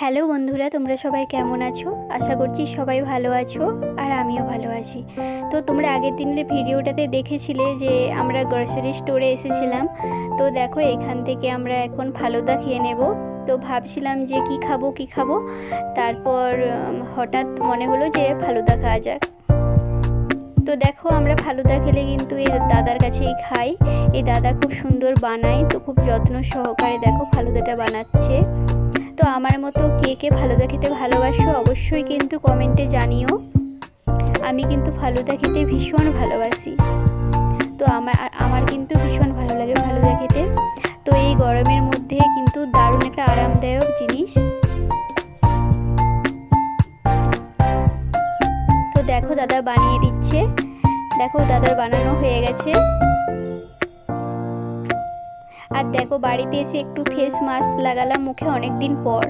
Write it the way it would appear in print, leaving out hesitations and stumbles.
Hello বন্ধুরা, তোমরা সবাই কেমন আছো? আশা করছি সবাই ভালো আছো আর আমিও ভালো আছি। তো তোমরা আগের দিনের ভিডিওটাতে দেখেছিলে যে আমরা গ্রসারি স্টোরে এসেছিলাম। তো দেখো, এখান থেকে আমরা এখন ফালুদা খেয়ে নেব। তো ভাবছিলাম যে কি খাবো, তারপর হঠাৎ মনে হলো যে ফালুদা খাওয়া যাক। তো দেখো, আমরা ফালুদা খেলে কিন্তু এই দাদার কাছেই খাই। এই দাদা খুব সুন্দর বানায়, তো খুব যত্ন সহকারে দেখো ফালুদাটা বানাচ্ছে। তো আমার মতো কে কে ফালুদা খেতে ভালোবাসো অবশ্যই কিন্তু কমেন্টে জানিও। আমি কিন্তু ফালুদা খেতে ভীষণ ভালোবাসি। তো আমার কিন্তু ভীষণ ভালো লাগে ফালুদা খেতে। তো এই গরমের মধ্যে কিন্তু দারুণ একটা আরামদায়ক জিনিস। তো দেখো, দাদা বানিয়ে দিচ্ছে। দেখো, দাদার বানানো হয়ে গেছে। আর দেখো, বাড়িতে এসে একটু ফেস মাস্ক লাগালাম মুখে অনেক দিন পর।